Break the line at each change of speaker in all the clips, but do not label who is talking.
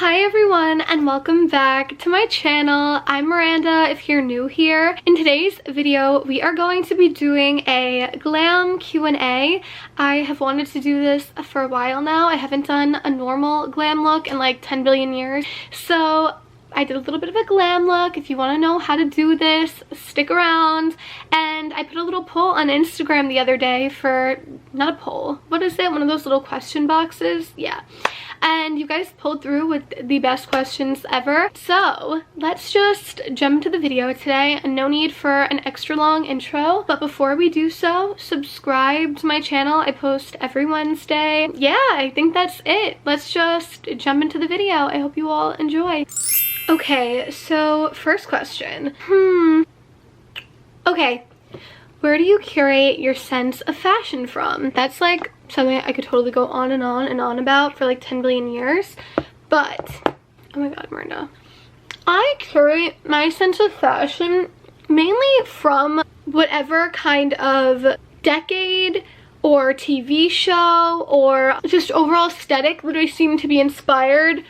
Hi everyone and welcome back to my channel. I'm Miranda if you're new here. In today's video we are going to be doing a glam Q&A. I have wanted to do this for a while now. I haven't done a normal glam look in like 10 billion years. So I did a little bit of a glam look. If you want to know how to do this, stick around. And I put a little poll on Instagram the other day for, not a poll, what is it? One of those little question boxes? Yeah. And you guys pulled through with the best questions ever. So let's just jump into the video today. No need for an extra long intro, but before we do so, subscribe to my channel. I post every Wednesday. Yeah, I think that's it. Let's just jump into the video. I hope you all enjoy. Okay, so first question. Okay, where do you curate your sense of fashion from? That's like something I could totally go on and on about for like 10 billion years. But, oh my god, Miranda. I curate my sense of fashion mainly from whatever kind of decade or TV show or just overall aesthetic that I seem to be inspired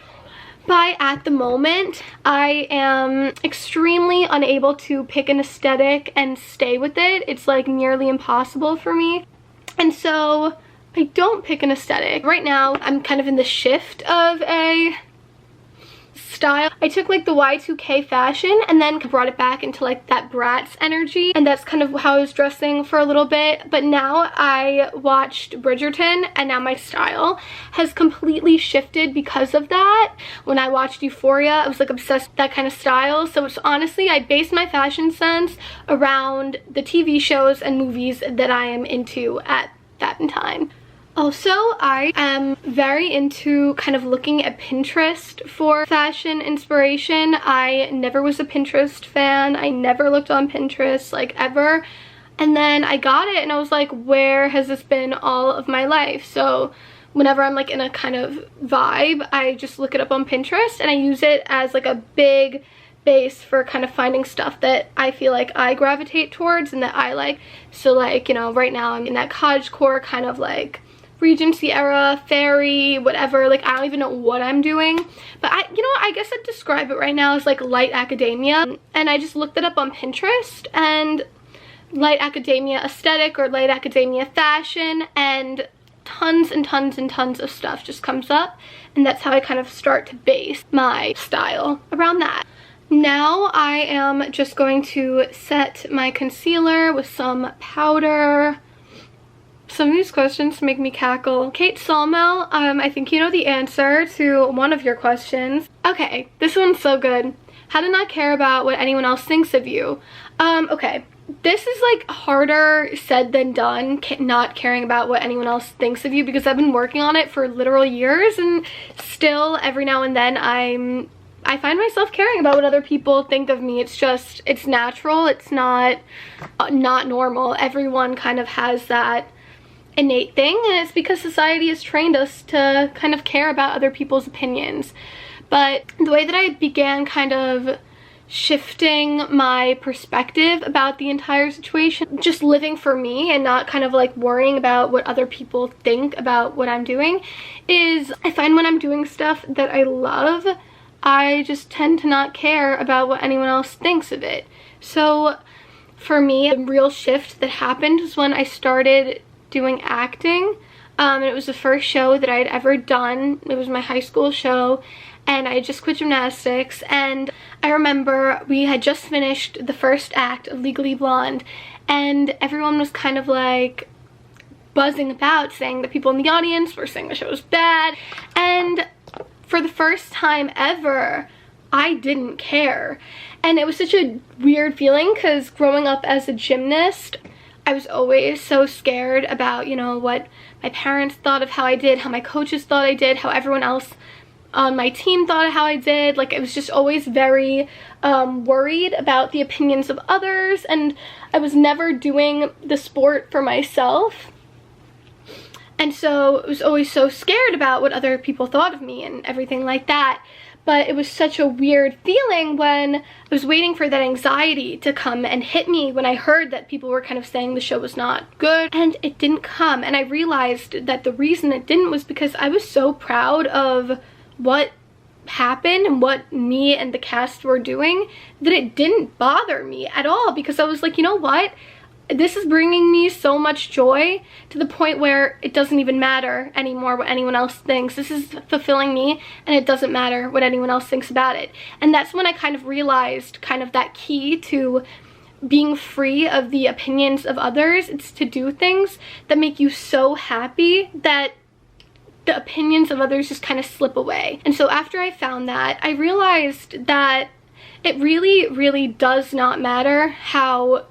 by at the moment. I am extremely unable to pick an aesthetic and stay with it. It's like nearly impossible for me. And so I don't pick an aesthetic. Right now, I'm kind of in the shift of a style. I took like the Y2K fashion and then brought it back into like that Bratz energy, and that's kind of how I was dressing for a little bit. But now I watched Bridgerton and now my style has completely shifted because of that. When I watched Euphoria, I was like obsessed with that kind of style. So it's honestly, I based my fashion sense around the TV shows and movies that I am into at that time. Also, I am very into kind of looking at Pinterest for fashion inspiration. I never was a Pinterest fan. I never looked on Pinterest, like, ever. And then I got it and I was like, where has this been all of my life? So whenever I'm like in a kind of vibe, I just look it up on Pinterest and I use it as like a big base for kind of finding stuff that I feel like I gravitate towards and that I like. So like, you know, right now I'm in that cottagecore kind of like Regency era, fairy, whatever. Like, I don't even know what I'm doing, but I guess I'd describe it right now as like light academia. And I just looked it up on Pinterest and light academia aesthetic or light academia fashion, and tons and tons and tons of stuff just comes up, and that's how I kind of start to base my style around that. Now I am just going to set my concealer with some powder. Some of these questions make me cackle. Kate Sawmell, I think you know the answer to one of your questions. Okay, this one's so good. How to not care about what anyone else thinks of you. Okay, this is like harder said than done, not caring about what anyone else thinks of you, because I've been working on it for literal years, and still every now and then I find myself caring about what other people think of me. It's just, it's natural. It's not normal. Everyone kind of has that innate thing, and it's because society has trained us to kind of care about other people's opinions. But the way that I began kind of shifting my perspective about the entire situation, just living for me and not kind of like worrying about what other people think about what I'm doing, is I find when I'm doing stuff that I love, I just tend to not care about what anyone else thinks of it. So for me, the real shift that happened was when I started doing acting. And it was the first show that I had ever done. It was my high school show, and I had just quit gymnastics. And I remember we had just finished the first act of Legally Blonde, and everyone was kind of like buzzing about, saying that people in the audience were saying the show was bad. And for the first time ever, I didn't care. And it was such a weird feeling, because growing up as a gymnast, I was always so scared about, you know, what my parents thought of how I did, how my coaches thought I did, how everyone else on my team thought of how I did. Like, I was just always very worried about the opinions of others, and I was never doing the sport for myself. And so I was always so scared about what other people thought of me and everything like that. But it was such a weird feeling when I was waiting for that anxiety to come and hit me when I heard that people were kind of saying the show was not good, and it didn't come. And I realized that the reason it didn't was because I was so proud of what happened and what me and the cast were doing, that it didn't bother me at all, because I was like, you know what? This is bringing me so much joy to the point where it doesn't even matter anymore what anyone else thinks. This is fulfilling me, and it doesn't matter what anyone else thinks about it. And that's when I kind of realized kind of that key to being free of the opinions of others. It's to do things that make you so happy that the opinions of others just kind of slip away. And so after I found that, I realized that it really, really does not matter how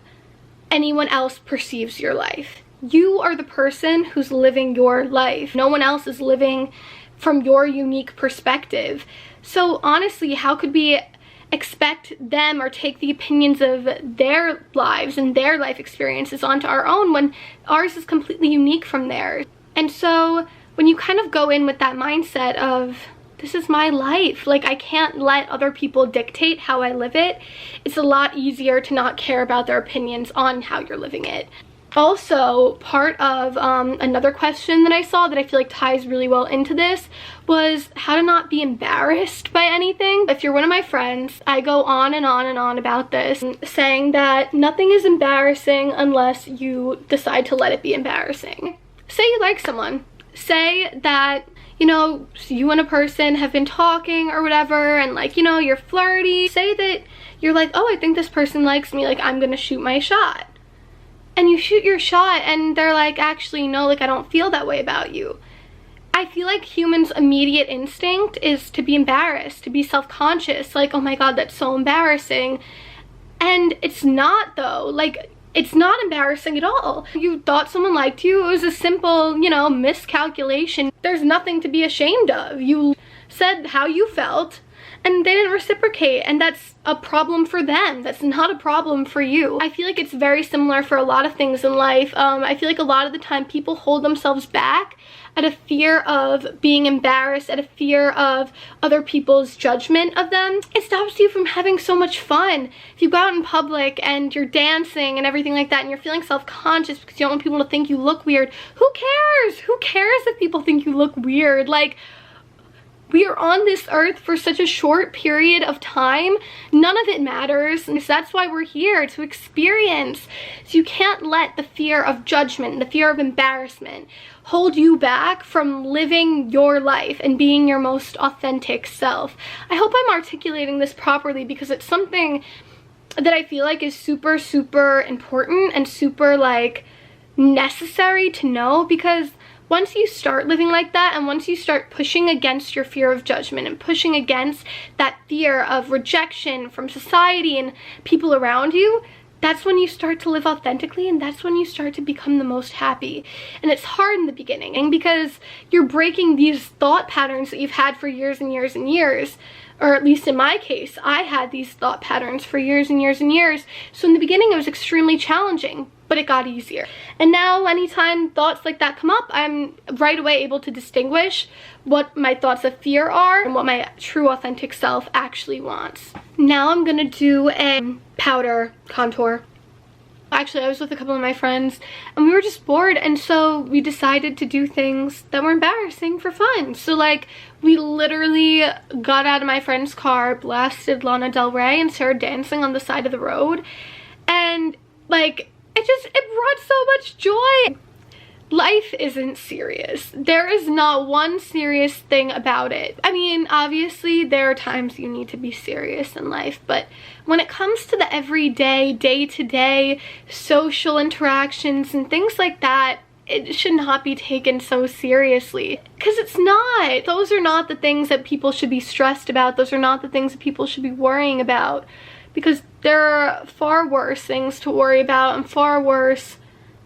anyone else perceives your life. You are the person who's living your life. No one else is living from your unique perspective. So honestly, how could we expect them or take the opinions of their lives and their life experiences onto our own when ours is completely unique from theirs? And so when you kind of go in with that mindset of, this is my life, like I can't let other people dictate how I live it, it's a lot easier to not care about their opinions on how you're living it. Also, part of another question that I saw that I feel like ties really well into this was how to not be embarrassed by anything. If you're one of my friends, I go on and on and on about this, saying that nothing is embarrassing unless you decide to let it be embarrassing. Say you like someone. Say that, you know, you and a person have been talking or whatever, and like, you know, you're flirty. Say that you're like, oh, I think this person likes me, like I'm gonna shoot my shot. And you shoot your shot and they're like, actually no, like I don't feel that way about you. I feel like humans' immediate instinct is to be embarrassed, to be self-conscious, like, oh my god, that's so embarrassing. And it's not though, like it's not embarrassing at all. You thought someone liked you, it was a simple, you know, miscalculation. There's nothing to be ashamed of. You said how you felt and they didn't reciprocate, and that's a problem for them. That's not a problem for you. I feel like it's very similar for a lot of things in life. I feel like a lot of the time people hold themselves back out of fear of being embarrassed, out of fear of other people's judgment of them. It stops you from having so much fun. If you go out in public and you're dancing and everything like that and you're feeling self-conscious because you don't want people to think you look weird, who cares? Who cares if people think you look weird? Like, we are on this earth for such a short period of time. None of it matters. And that's why we're here, to experience. So you can't let the fear of judgment, the fear of embarrassment, hold you back from living your life and being your most authentic self. I hope I'm articulating this properly, because it's something that I feel like is super, super important and super like necessary to know, because once you start living like that, and once you start pushing against your fear of judgment and pushing against that fear of rejection from society and people around you, that's when you start to live authentically, and that's when you start to become the most happy. And it's hard in the beginning because you're breaking these thought patterns that you've had for years and years and years. Or at least in my case, I had these thought patterns for years and years and years. So in the beginning it was extremely challenging, but it got easier. And now anytime thoughts like that come up, I'm right away able to distinguish what my thoughts of fear are and what my true authentic self actually wants. Now I'm gonna do a powder contour. Actually, I was with a couple of my friends and we were just bored, and so we decided to do things that were embarrassing for fun. So like, we literally got out of my friend's car, blasted Lana Del Rey, and started dancing on the side of the road. And like, it brought so much joy. Life isn't serious. There is not one serious thing about it. I mean, obviously there are times you need to be serious in life, but when it comes to the everyday, day-to-day social interactions and things like that, it should not be taken so seriously, because it's not. Those are not the things that people should be stressed about. Those are not the things that people should be worrying about, because there are far worse things to worry about and far worse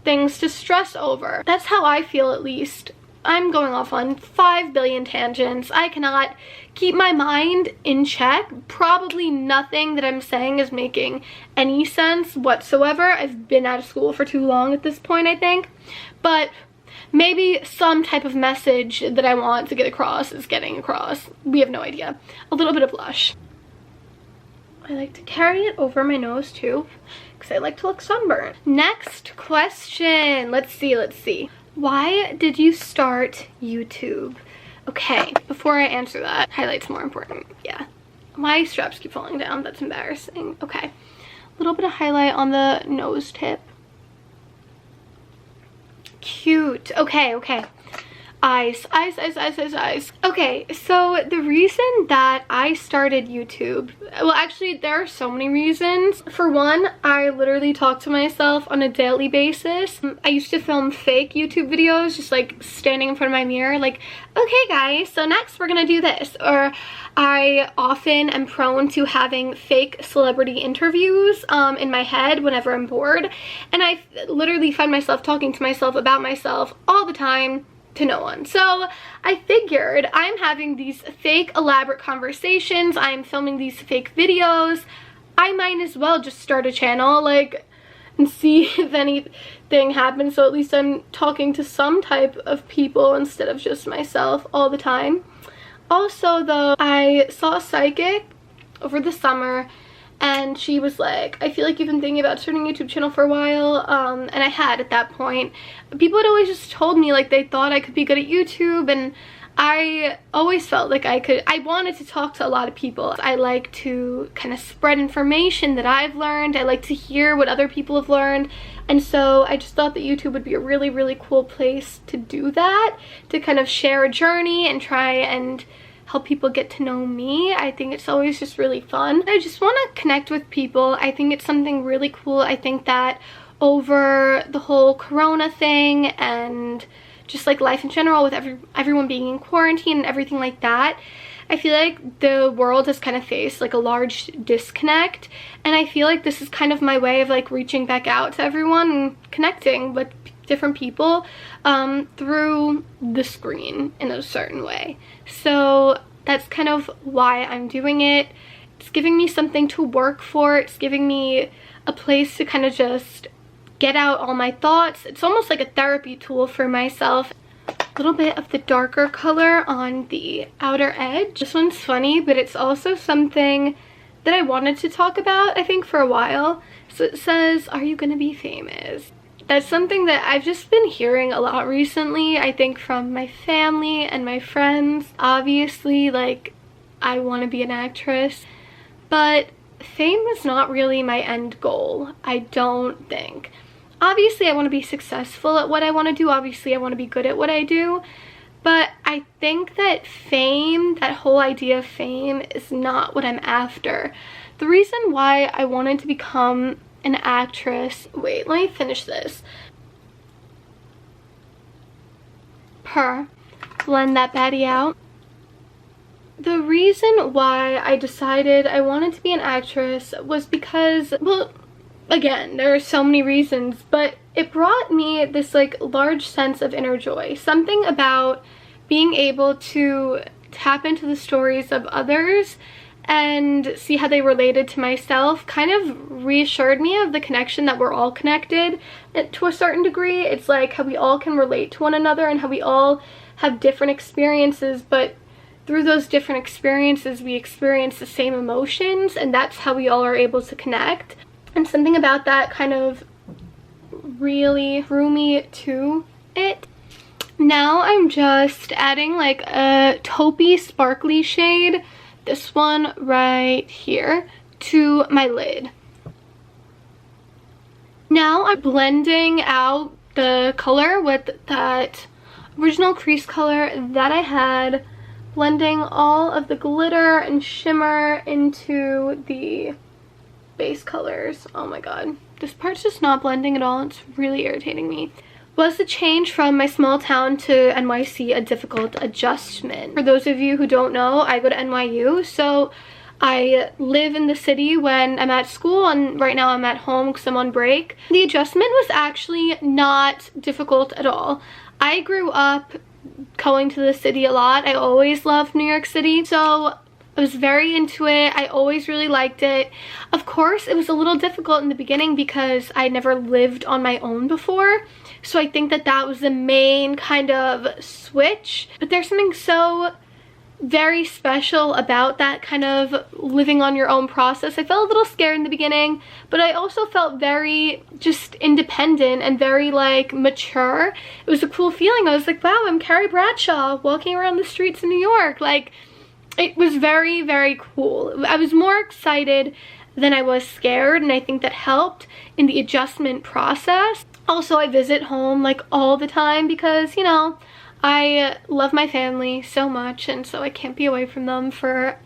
things to stress over. That's how I feel, at least. I'm going off on 5 billion tangents. I cannot keep my mind in check. Probably nothing that I'm saying is making any sense whatsoever. I've been out of school for too long at this point, I think. But maybe some type of message that I want to get across is getting across. We have no idea. A little bit of blush. I like to carry it over my nose too, because I like to look sunburned. Next question. Let's see. Why did you start YouTube? Okay, before I answer that, highlight's more important. Yeah, my straps keep falling down. That's embarrassing. Okay, a little bit of highlight on the nose tip. Cute. Okay. Eyes. Okay, so the reason that I started YouTube, well, actually there are so many reasons. For one, I literally talk to myself on a daily basis. I used to film fake YouTube videos, just like standing in front of my mirror, like, okay guys, so next we're gonna do this. Or I often am prone to having fake celebrity interviews in my head whenever I'm bored, and I literally find myself talking to myself about myself all the time to no one. So I figured, I'm having these fake elaborate conversations, I'm filming these fake videos, I might as well just start a channel, like, and see if anything happens. So at least I'm talking to some type of people instead of just myself all the time. Also though, I saw a psychic over the summer, and she was like, I feel like you've been thinking about starting a YouTube channel for a while, and I had at that point. People had always just told me like they thought I could be good at YouTube, and I always felt like I wanted to talk to a lot of people. I like to kind of spread information that I've learned. I like to hear what other people have learned, and so I just thought that YouTube would be a really, really cool place to do that, to kind of share a journey and try and help people get to know me. I think it's always just really fun. I just want to connect with people. I think it's something really cool. I think that over the whole corona thing and just like life in general with everyone being in quarantine and everything like that, I feel like the world has kind of faced like a large disconnect, and I feel like this is kind of my way of like reaching back out to everyone and connecting with different people through the screen in a certain way. So that's kind of why I'm doing it. It's giving me something to work for. It's giving me a place to kind of just get out all my thoughts. It's almost like a therapy tool for myself. A little bit of the darker color on the outer edge. This one's funny, but it's also something that I wanted to talk about, I think, for a while. So it says, are you gonna be famous? That's something that I've just been hearing a lot recently, I think from my family and my friends. Obviously, like, I want to be an actress, but fame is not really my end goal, I don't think. Obviously, I want to be successful at what I want to do. Obviously, I want to be good at what I do. But I think that fame, that whole idea of fame, is not what I'm after. The reason why I wanted to become an actress, wait, let me finish this. Blend that baddie out. The reason why I decided I wanted to be an actress was because, well, again, there are so many reasons, but it brought me this like large sense of inner joy. Something about being able to tap into the stories of others and see how they related to myself kind of reassured me of the connection that we're all connected to a certain degree. It's like how we all can relate to one another and how we all have different experiences, but through those different experiences we experience the same emotions, and that's how we all are able to connect. And something about that kind of really drew me to it. Now I'm just adding like a taupey sparkly shade, this one right here, to my lid. Now I'm blending out the color with that original crease color that I had, blending all of the glitter and shimmer into the base colors. Oh my god, this part's just not blending at all. It's really irritating me. Was the change from my small town to NYC a difficult adjustment? For those of you who don't know, I go to NYU, so I live in the city when I'm at school, and right now I'm at home because I'm on break. The adjustment was actually not difficult at all. I grew up going to the city a lot. I always loved New York City, so I was very into it. I always really liked it. Of course, it was a little difficult in the beginning because I never lived on my own before. So I think that that was the main kind of switch. But there's something so very special about that kind of living on your own process. I felt a little scared in the beginning, but I also felt very just independent and very like mature. It was a cool feeling. I was like, wow, I'm Carrie Bradshaw walking around the streets in New York. Like, it was very, very cool. I was more excited than I was scared, and I think that helped in the adjustment process. Also, I visit home like all the time because, you know, I love my family so much, and so I can't be away from them for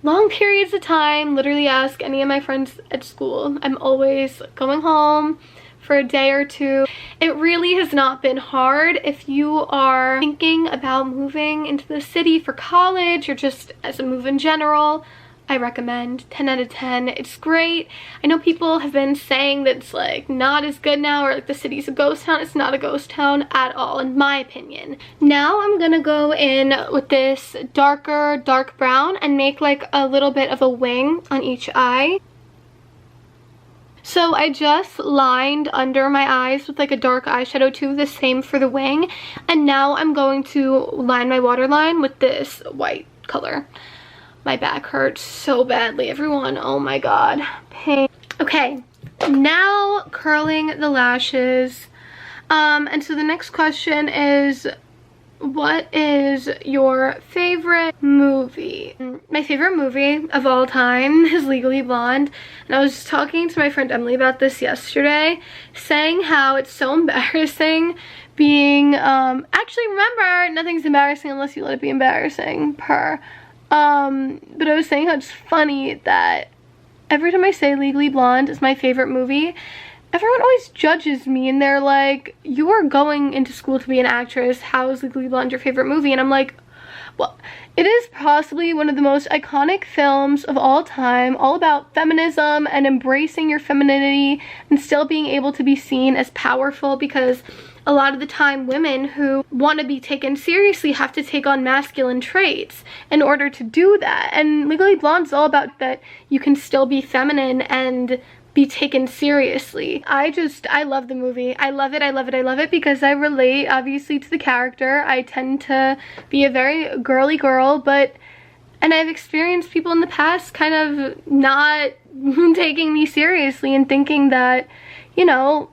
long periods of time. Literally ask any of my friends at school. I'm always going home for a day or two. It really has not been hard. If you are thinking about moving into the city for college or just as a move in general, I recommend. 10 out of 10. It's great. I know people have been saying that it's like not as good now, or like the city's a ghost town. It's not a ghost town at all, in my opinion. Now I'm gonna go in with this darker dark brown and make like a little bit of a wing on each eye. So I just lined under my eyes with like a dark eyeshadow too, the same for the wing. And now I'm going to line my waterline with this white color. My back hurts so badly, everyone. Oh my god. Pain. Okay, now curling the lashes. And so the next question is, what is your favorite movie? My favorite movie of all time is Legally Blonde. And I was talking to my friend Emily about this yesterday, saying how it's so embarrassing being, actually remember, nothing's embarrassing unless you let it be embarrassing, but I was saying how it's funny that every time I say Legally Blonde is my favorite movie, everyone always judges me and they're like, you are going into school to be an actress, how is Legally Blonde your favorite movie? And I'm like, well, it is possibly one of the most iconic films of all time, all about feminism and embracing your femininity and still being able to be seen as powerful, because a lot of the time women who want to be taken seriously have to take on masculine traits in order to do that. And Legally Blonde is all about that you can still be feminine and be taken seriously. I love the movie. I love it, I love it, I love it because I relate obviously to the character. I tend to be a very girly girl, and I've experienced people in the past kind of not taking me seriously and thinking that, you know,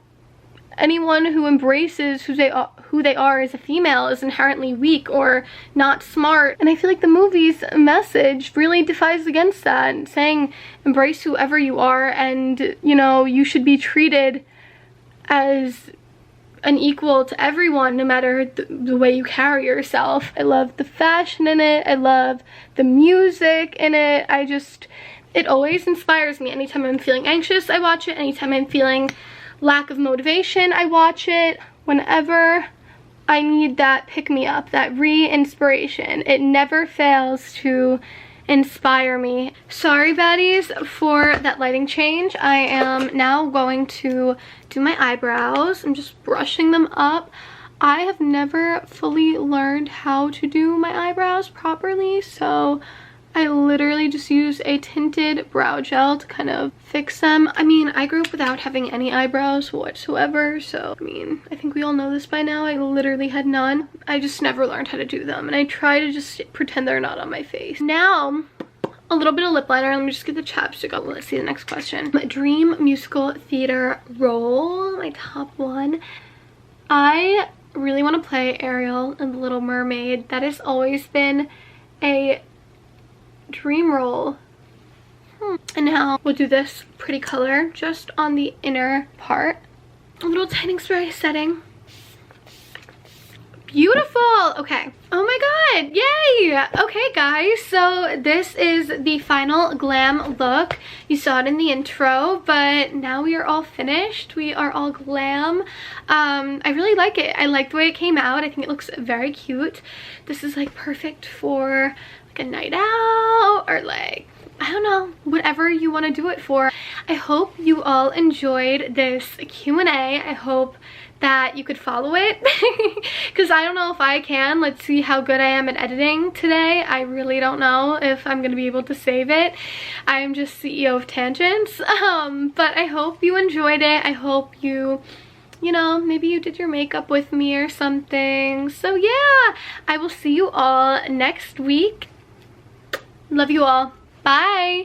anyone who embraces who they are as a female is inherently weak or not smart. And I feel like the movie's message really defies against that, and saying embrace whoever you are, and you know, you should be treated as an equal to everyone no matter the way you carry yourself. I love the fashion in it. I love the music in it. It always inspires me. Anytime I'm feeling anxious, I watch it. Anytime I'm feeling lack of motivation, I watch it. Whenever I need that pick-me-up, that re-inspiration, it never fails to inspire me. Sorry baddies for that lighting change. I am now going to do my eyebrows. I'm just brushing them up. I have never fully learned how to do my eyebrows properly, so I literally just use a tinted brow gel to kind of fix them. I mean, I grew up without having any eyebrows whatsoever, so I mean, I think we all know this by now. I literally had none. I just never learned how to do them, and I try to just pretend they're not on my face. Now, a little bit of lip liner. Let me just get the chapstick on. Let's see the next question. Dream musical theater role, my top one. I really want to play Ariel in The Little Mermaid. That has always been a dream role. And now we'll do this pretty color just on the inner part. A little tanning spray setting. Beautiful. Okay. Oh my god. Yay. Okay guys, so this is the final glam look. You saw it in the intro, but now we are all finished. We are all glam. I really like it. I like the way it came out. I think it looks very cute. This is like perfect for like a night out, or like, I don't know, whatever you want to do it for. I hope you all enjoyed this Q&A. I hope that you could follow it because I don't know if I can. Let's see how good I am at editing today. I really don't know if I'm gonna be able to save it. I'm just CEO of tangents. But I hope you enjoyed it. I hope you know, maybe you did your makeup with me or something. So yeah, I will see you all next week. Love you all. Bye.